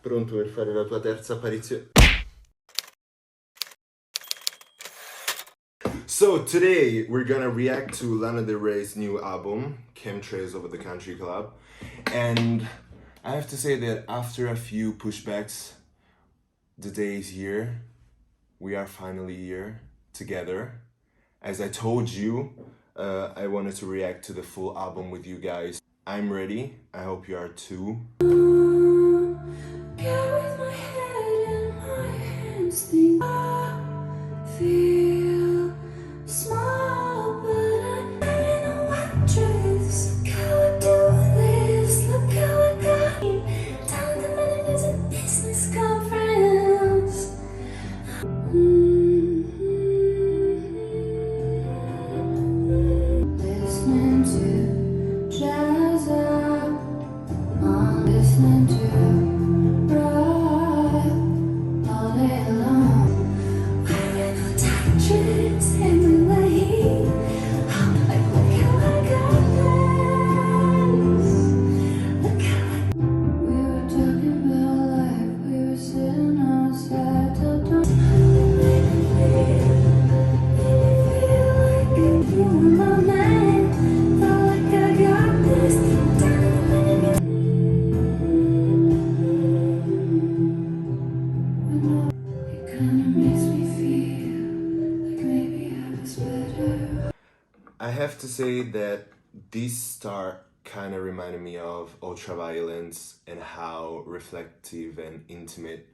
Pronto per fare la tua terza apparizione? So today we're gonna react to Lana Del Rey's new album, Chemtrails over the Country Club. And I have to say that after a few pushbacks, the day is here. We are finally here together. As I told you, I wanted to react to the full album with you guys. I'm ready. I hope you are too. With my head in my hands, think I feel small, but I'm in a white dress. Look how I do this, look how I got in. Down the minute is a business conference. Listening to jazz up, I'm listening to I have to say that this start kind of reminded me of Ultraviolence and how reflective and intimate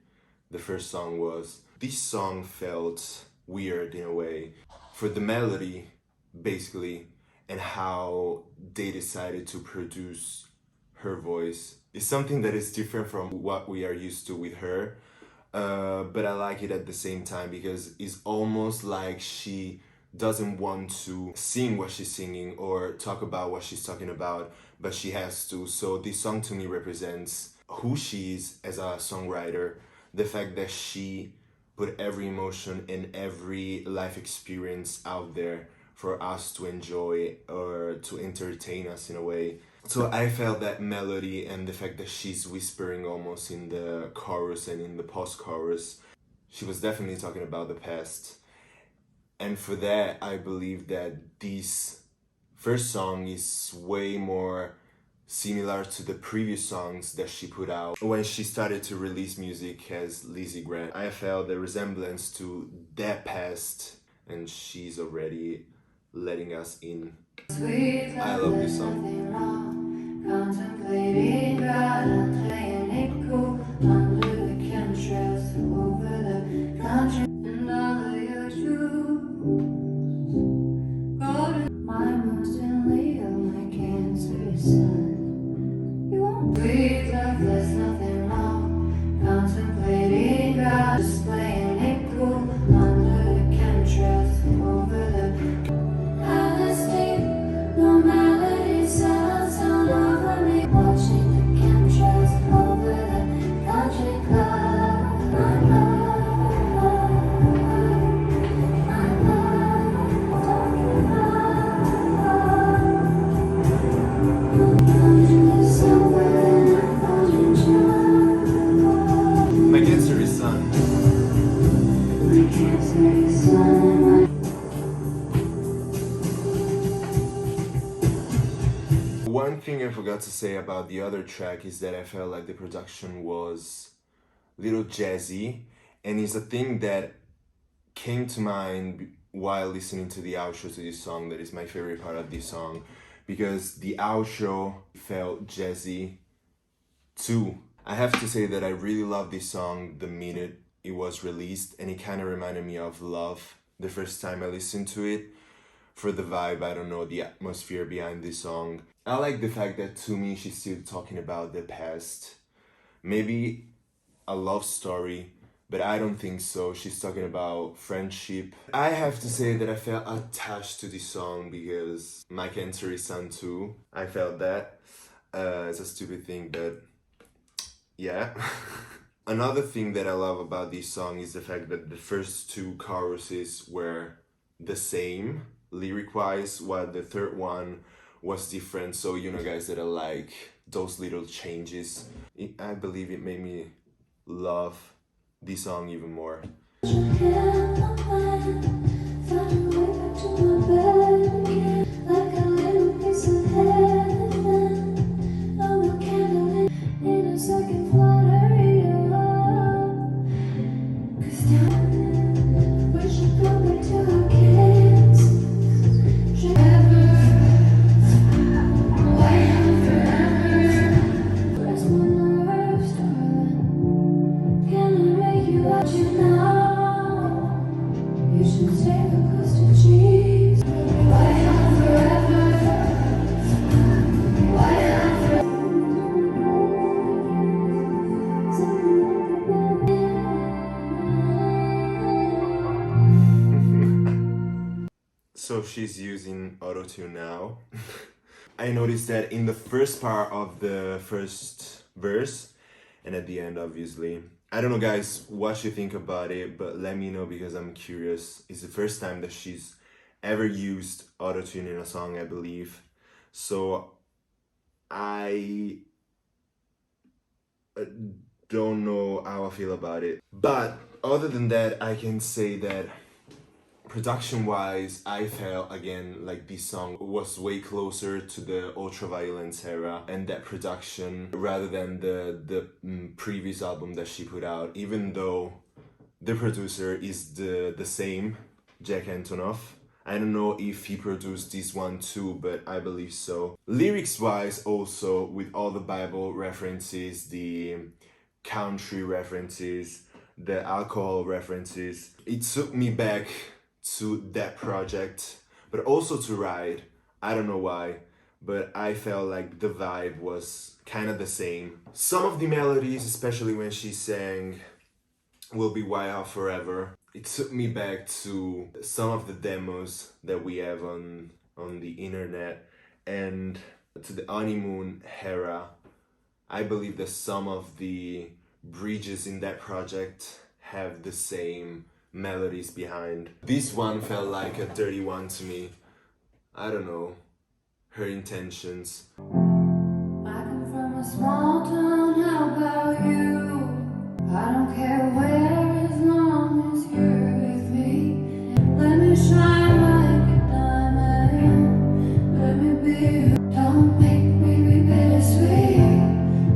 the first song was. This song felt weird in a way for the melody, basically, and how they decided to produce her voice. It's something that is different from what we are used to with her, but I like it at the same time because it's almost like she doesn't want to sing what she's singing or talk about what she's talking about, but she has to. So this song to me represents who she is as a songwriter, the fact that she put every emotion and every life experience out there for us to enjoy or to entertain us in a way. So I felt that melody and the fact that she's whispering almost in the chorus and in the post-chorus, she was definitely talking about the past. And for that, I believe that this first song is way more similar to the previous songs that she put out when she started to release music as Lizzie Grant. I felt the resemblance to that past, and she's already letting us in. I love this song. Contemplating God and playing it cool under the chemtrails over the country and all of your jewels. My moon's been Leo, my Cancer sun. You won't breathe like there's nothing wrong. Contemplating God, just playing it cool under the chemtrails over the no melody sounds all over me. Watching the chemtrails over the country club. My love, talking about somewhere I found you child. My Cancer is Sun. My Cancer is sun. One thing I forgot to say about the other track is that I felt like the production was a little jazzy, and it's a thing that came to mind while listening to the outro to this song. That is my favorite part of this song, because the outro felt jazzy too. I have to say that I really love this song the minute it was released, and it kind of reminded me of Love the first time I listened to it. For the vibe, I don't know, the atmosphere behind this song. I like the fact that to me she's still talking about the past. Maybe a love story, but I don't think so. She's talking about friendship. I have to say that I felt attached to this song because my Cancer is Sun too. I felt that. It's a stupid thing, but yeah. Another thing that I love about this song is the fact that the first two choruses were the same lyric-wise, while the third one was different. So you know, guys, that I like those little changes. I believe it made me love this song even more. So she's using auto-tune now. I noticed that in the first part of the first verse and at the end, obviously. I don't know, guys, what you think about it, but let me know because I'm curious. It's the first time that she's ever used auto-tune in a song, I believe. So I don't know how I feel about it. But other than that, I can say that production-wise, I felt again like this song was way closer to the ultraviolence era and that production rather than the previous album that she put out. Even though the producer is the same, Jack Antonoff. I don't know if he produced this one too, but I believe so. Lyrics-wise, also with all the Bible references, the country references, the alcohol references, it took me back to that project, but also to Ride. I don't know why, but I felt like the vibe was kind of the same. Some of the melodies, especially when she sang Will Be White Out Forever, it took me back to some of the demos that we have on the internet and to the Honeymoon era. I believe that some of the bridges in that project have the same melodies behind. This one felt like a dirty one to me. I don't know, her intentions. I come from a small town, how about you? I don't care where as long as you're with me. Let me shine like a diamond. Let me be. Don't make me be bittersweet.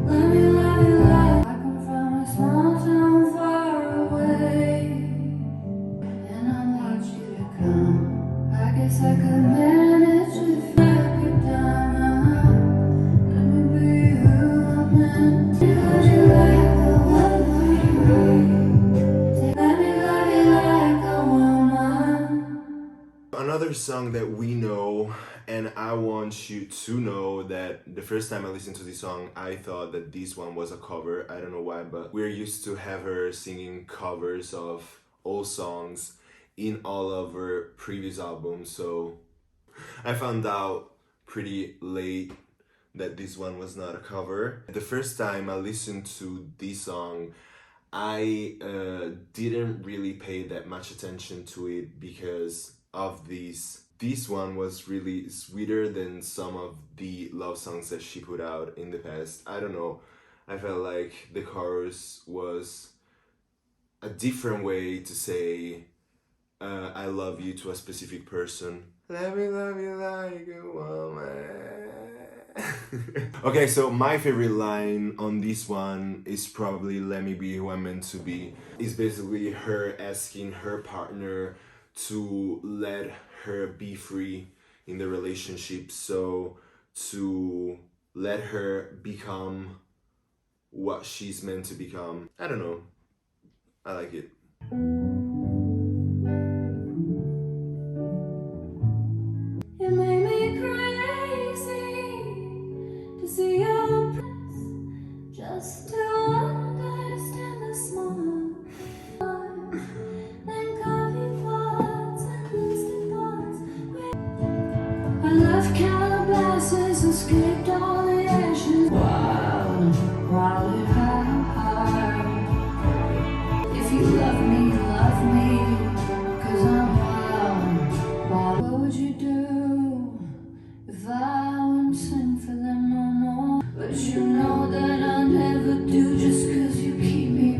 Let me love you like I come from a small town far away. And I want you to come. I guess I could manage if I could diamond. Let me be who I'm meant to. Let you like a woman. Let me love you like a woman. Another song that we know, and I want you to know that the first time I listened to this song, I thought that this one was a cover. I don't know why, but we're used to have her singing covers of old songs in all of her previous albums, so I found out pretty late that this one was not a cover. The first time I listened to this song, I didn't really pay that much attention to it because of this. This one was really sweeter than some of the love songs that she put out in the past. I don't know. I felt like the chorus was a different way to say I love you to a specific person. Let me love you like a woman. Okay, so my favorite line on this one is probably Let Me Be Who I'm Meant to Be. It's basically her asking her partner to let her be free in the relationship, so to let her become what she's meant to become. I don't know. I like it. You make me crazy to see your press, just to understand the small and coffee pots and listed pots. I left Calabasas and skipped all the actions. Wild, wild at heart. If you love me, 'cause I'm wild, wild. What would you do if I wouldn't sing for them no more? But you know that I'll never do just 'cause you keep me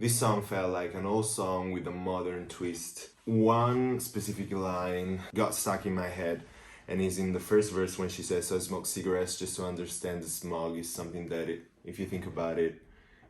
This song felt like an old song with a modern twist. One specific line got stuck in my head, and is in the first verse when she says, "So I smoke cigarettes just to understand the smog," is something that, if you think about it,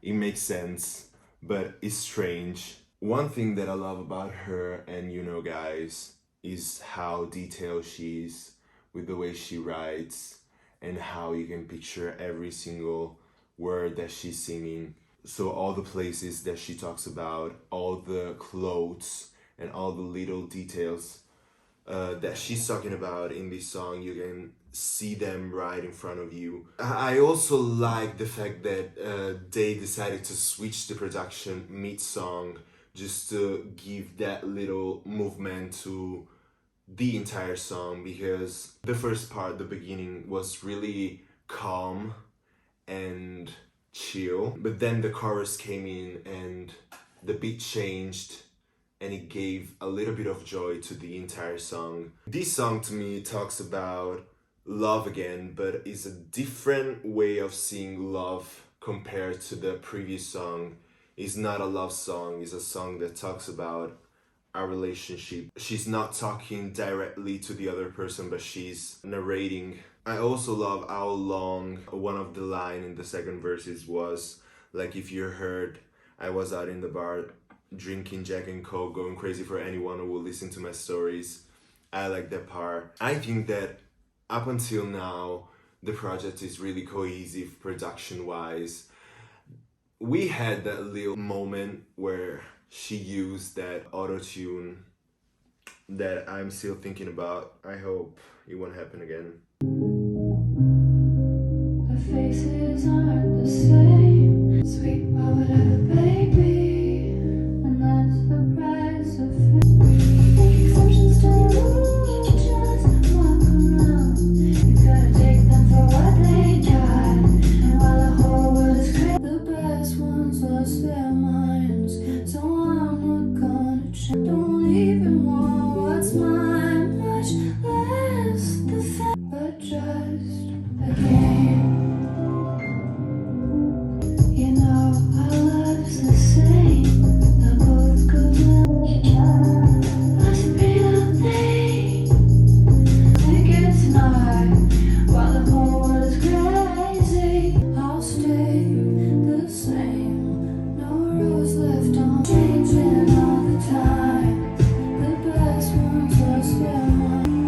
it makes sense, but it's strange. One thing that I love about her, and you know guys, is how detailed she is with the way she writes and how you can picture every single word that she's singing. So all the places that she talks about, all the clothes and all the little details that she's talking about in this song, you can see them right in front of you. I also like the fact that they decided to switch the production mid-song just to give that little movement to the entire song, because the first part, the beginning, was really calm and chill, but then the chorus came in and the beat changed and it gave a little bit of joy to the entire song. This song to me talks about love again, but is a different way of seeing love compared to the previous song. It's not a love song, it's a song that talks about our relationship. She's not talking directly to the other person, but she's narrating. I also love how long one of the line in the second verses was, like, if you heard, I was out in the bar drinking Jack and Coke, going crazy for anyone who will listen to my stories. I like that part. I think that up until now, the project is really cohesive production-wise. We had that little moment where she used that auto-tune that I'm still thinking about. I hope it won't happen again. The faces aren't the same. Sweet, why would I have a baby? And that's the price of fame. Make exceptions to the rule, just walk around. You gotta take them for what they got. And while the whole world is crazy, the best ones lost their minds. So I'm not gonna change. Don't even want what's mine, much less the fact, but just a game. You know our love's the same. They're both good love. Lots of pretty little things. Think it's not while the whole world is crazy. I'll stay the same. No rules left on. Changing all the time. The best ones lost their mind.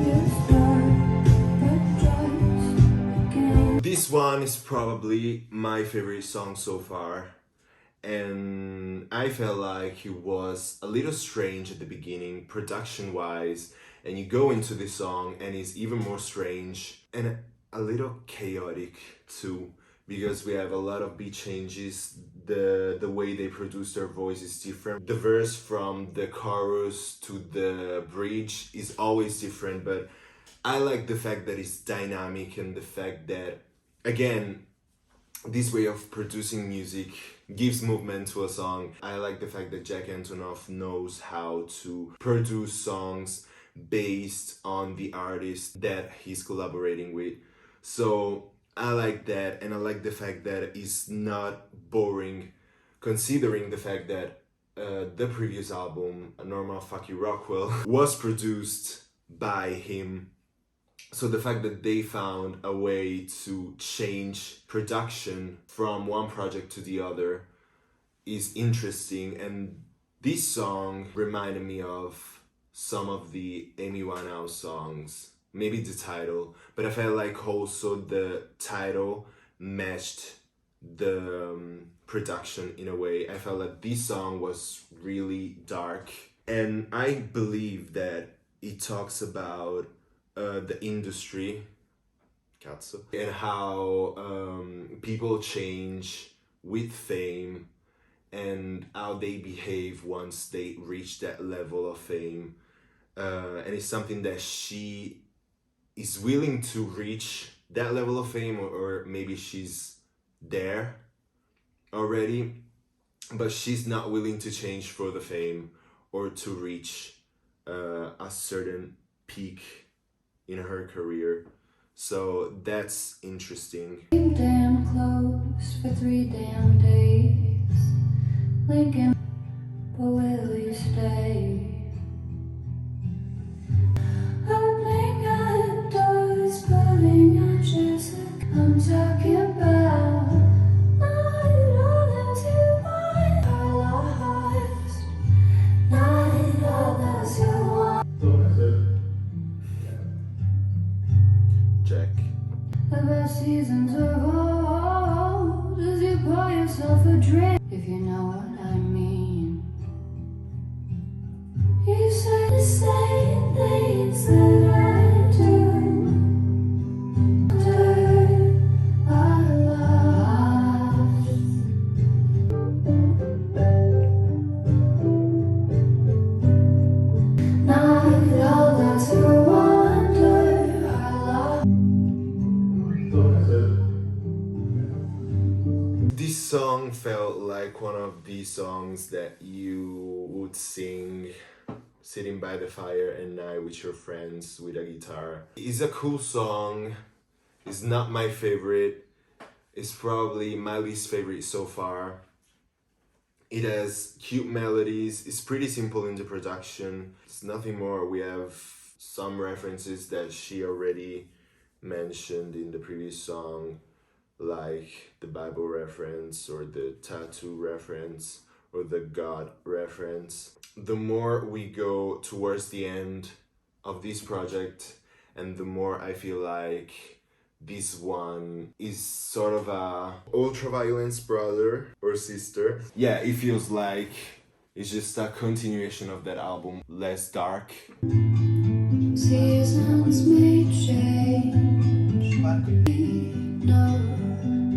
It's dark, but just a game. This one is probably my favorite song so far, and I felt like it was a little strange at the beginning, production-wise, and you go into this song and it's even more strange and a little chaotic too, because we have a lot of beat changes. The way they produce their voice is different. The verse from the chorus to the bridge is always different, but I like the fact that it's dynamic and the fact that, again, this way of producing music gives movement to a song. I like the fact that Jack Antonoff knows how to produce songs based on the artist that he's collaborating with. So I like that, and I like the fact that it's not boring, considering the fact that the previous album, Normal Fuck You Rockwell, was produced by him. So the fact that they found a way to change production from one project to the other is interesting, and this song reminded me of some of the Amy Winehouse songs, maybe the title, but I felt like also the title matched the production in a way. I felt like this song was really dark, and I believe that it talks about the industry, cazzo, and how people change with fame and how they behave once they reach that level of fame. And it's something that she is willing to reach that level of fame, or maybe she's there already, but she's not willing to change for the fame or to reach a certain peak in her career. So that's interesting. Damn close for 3 damn days. Lincoln, but will you stay? I think I adore spelling on Jessica. I'm talking about not all as you want, are lost. Not all as you want. Jack. The best seasons of old as you pour yourself a drink, if you know what I mean. You say the same things that I do. Our love. Not all those who wander are lost. This song felt like one of these songs that you would sing sitting by the fire at night with your friends with a guitar. It's a cool song. It's not my favorite. It's probably my least favorite so far. It has cute melodies. It's pretty simple in the production. It's nothing more. We have some references that she already mentioned in the previous song, like the Bible reference or the tattoo reference or the God reference. The more we go towards the end of this project, and the more I feel like this one is sort of a Ultraviolence brother or sister. Yeah, it feels like it's just a continuation of that album, less dark. Seasons may change. Know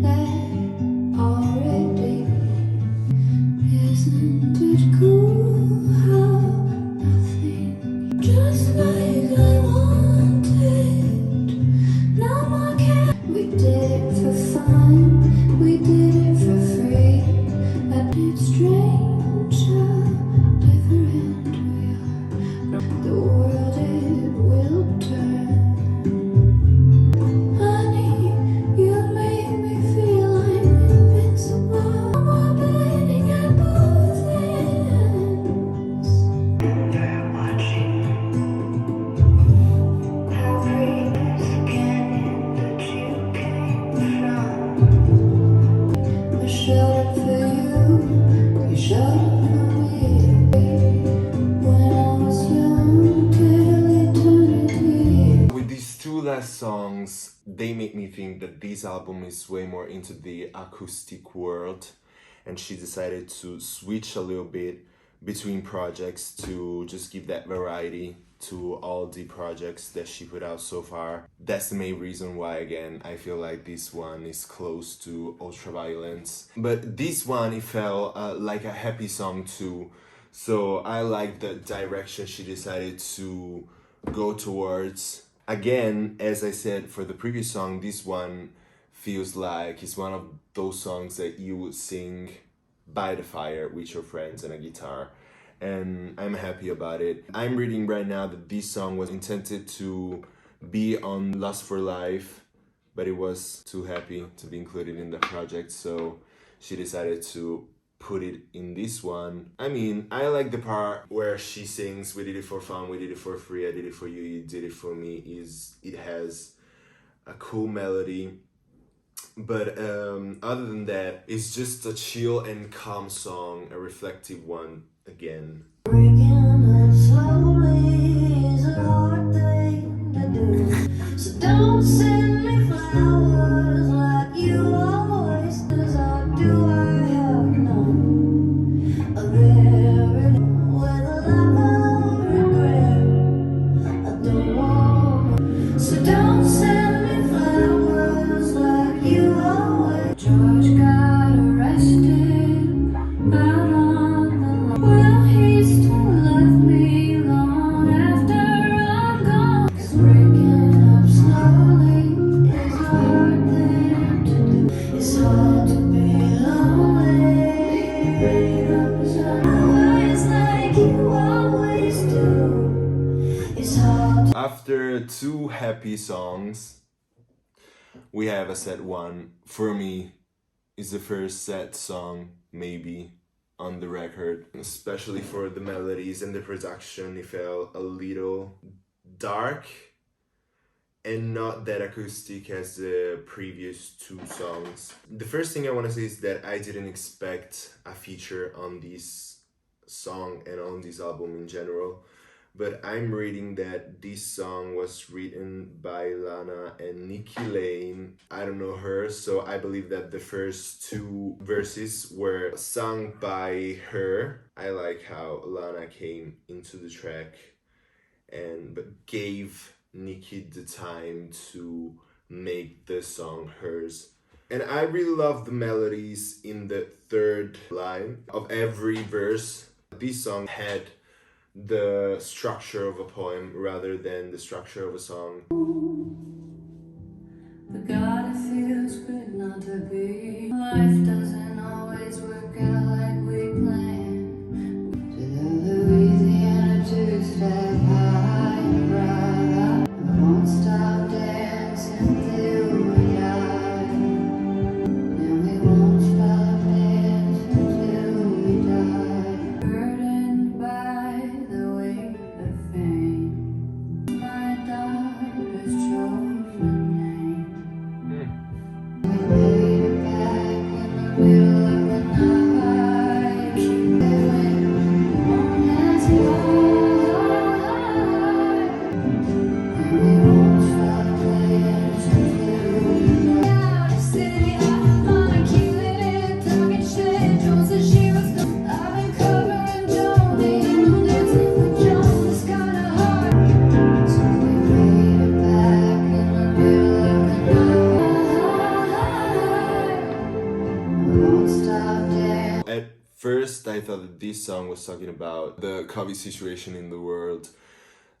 that already. Isn't it cool how nothing just like I wanted? No more can. We did it for fun. We did it for free. And it's strange how different we are. The world it will turn. Honey, you make me feel I'm invincible. I'm burning at both ends. They're watching every second that you came from. I showed up for you, you showed up for me. When I was young, till eternity. With these two last songs, they make me think that this album is way more into the acoustic world, and she decided to switch a little bit between projects to just give that variety to all the projects that she put out so far. That's the main reason why, again, I feel like this one is close to Ultraviolence. But this one, it felt like a happy song too. So I like the direction she decided to go towards. Again, as I said for the previous song, this one feels like it's one of those songs that you would sing by the fire with your friends and a guitar. And I'm happy about it. I'm reading right now that this song was intended to be on Lust for Life, but it was too happy to be included in the project, so she decided to put it in this one. I mean, I like the part where she sings, "We did it for fun, we did it for free, I did it for you, you did it for me." It has a cool melody. But other than that, it's just a chill and calm song, a reflective one again. Breaking up slowly is a hard thing to do. So don't send me flowers like you always do. 'Cause I do, I have none. A very with a lack of regret. I don't want. So don't send me flowers like you always. George got arrested out on the line. Well, he still left me long after I'm gone. 'Cause breaking up slowly is a hard thing to do. It's hard to be lonely. Always like you always do. It's hard to. After two happy songs, we have a sad one. For me, it's the first sad song, maybe, on the record, especially for the melodies and the production. It felt a little dark and not that acoustic as the previous two songs. The first thing I want to say is that I didn't expect a feature on this song and on this album in general, but I'm reading that this song was written by Lana and Nikki Lane. I don't know her, so I believe that the first two verses were sung by her. I like how Lana came into the track but gave Nikki the time to make the song hers. And I really love the melodies in the third line of every verse. This song had the structure of a poem rather than the structure of a song. But God, it feels good not to be. Life doesn't always work out like we planned. To the Louisiana two-step high and proud, I won't stop dancing till we die. And we won't stop dancing till we die. Burdened by the weight of fame, my daughter's chosen name. We made it back in the middle of the night. Keep going, won't ask why. And we won't stop dancing till we die. Out of city, I'm on a killing, talking shit. Joan said she was gone. I've been covering Joni, and I'm dancing with Joan. It's kinda hard. So we made it back in the middle of the night. We won't stop dancing. At first, I thought that this song was talking about the COVID situation in the world,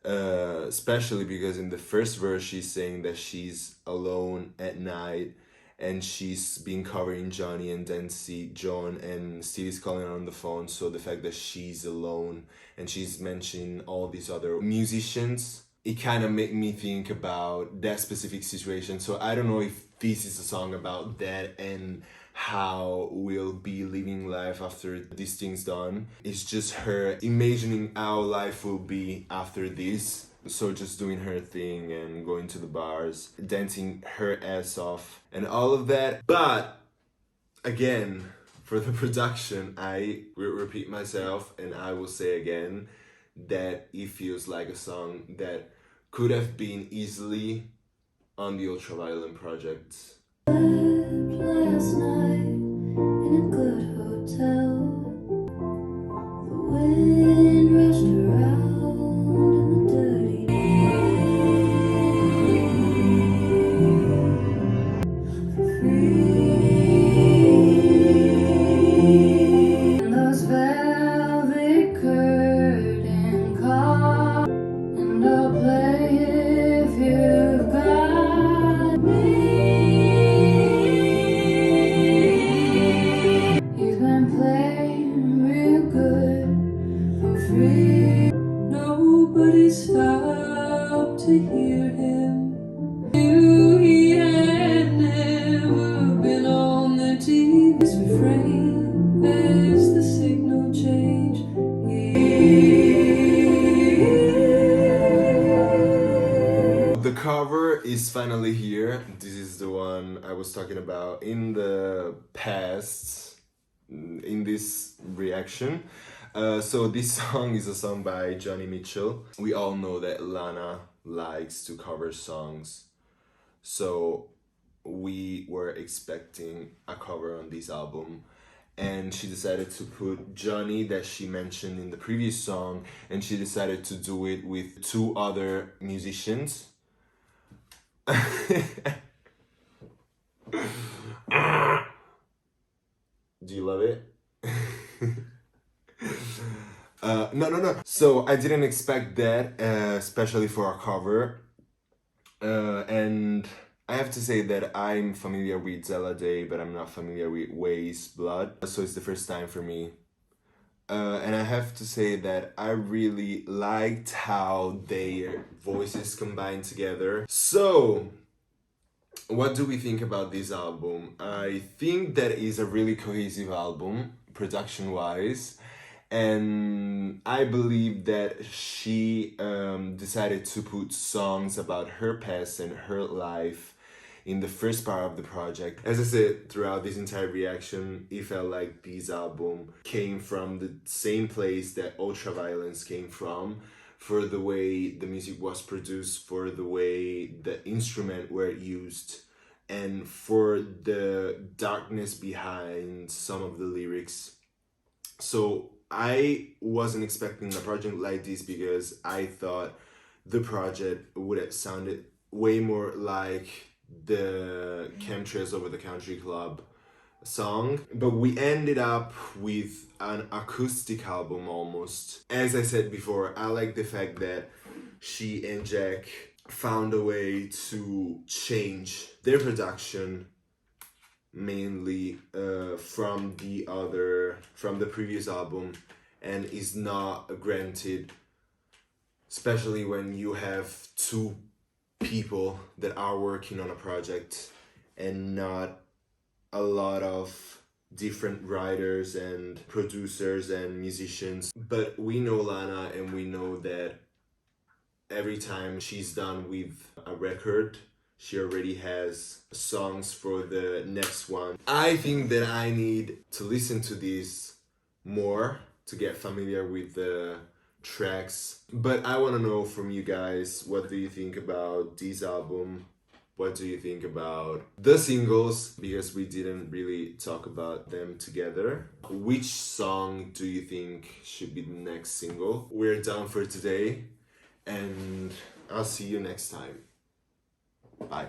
especially because in the first verse she's saying that she's alone at night and she's been covering Johnny, and then see John and Steve is calling her on the phone. So the fact that she's alone and she's mentioning all these other musicians, it kind of made me think about that specific situation. So I don't know if this is a song about that and how we'll be living life after this thing's done. It's just her imagining how life will be after this. So just doing her thing and going to the bars, dancing her ass off and all of that. But again, for the production, I will repeat myself and I will say again that it feels like a song that could have been easily on the Ultraviolet project. Last night in a good hotel, the wind rushed around in the dirty free. And those velvet curtain calls, and I'll play if you've got me. He's been playing real good for free. Nobody stopped to hear him. Knew he had never been on the TV's refrain as the signal changed. The cover is finally here. This is the one I was talking about in the past, in this reaction. So this song is a song by Johnny Mitchell. We all know that Lana likes to cover songs, so we were expecting a cover on this album, and she decided to put Johnny that she mentioned in the previous song, and she decided to do it with two other musicians. Do you love it? No. So I didn't expect that, especially for a cover. And I have to say that I'm familiar with Zella Day, but I'm not familiar with Ways Blood. So it's the first time for me. And I have to say that I really liked how their voices combined together. So what do we think about this album? I think that is a really cohesive album, production wise, and I believe that she decided to put songs about her past and her life in the first part of the project. As I said, throughout this entire reaction, it felt like this album came from the same place that Ultraviolence came from, for the way the music was produced, for the way the instruments were used, and for the darkness behind some of the lyrics. So I wasn't expecting a project like this because I thought the project would have sounded way more like the Chemtrails Over the Country Club song, but we ended up with an acoustic album almost. As I said before, I like the fact that she and Jack found a way to change their production mainly from the previous album, and is not granted, especially when you have two people that are working on a project and not a lot of different writers and producers and musicians. But we know Lana, and we know that every time she's done with a record, she already has songs for the next one. I think that I need to listen to this more to get familiar with the tracks. But I want to know from you guys, what do you think about this album? What do you think about the singles? Because we didn't really talk about them together. Which song do you think should be the next single? We're done for today, and I'll see you next time. Bye.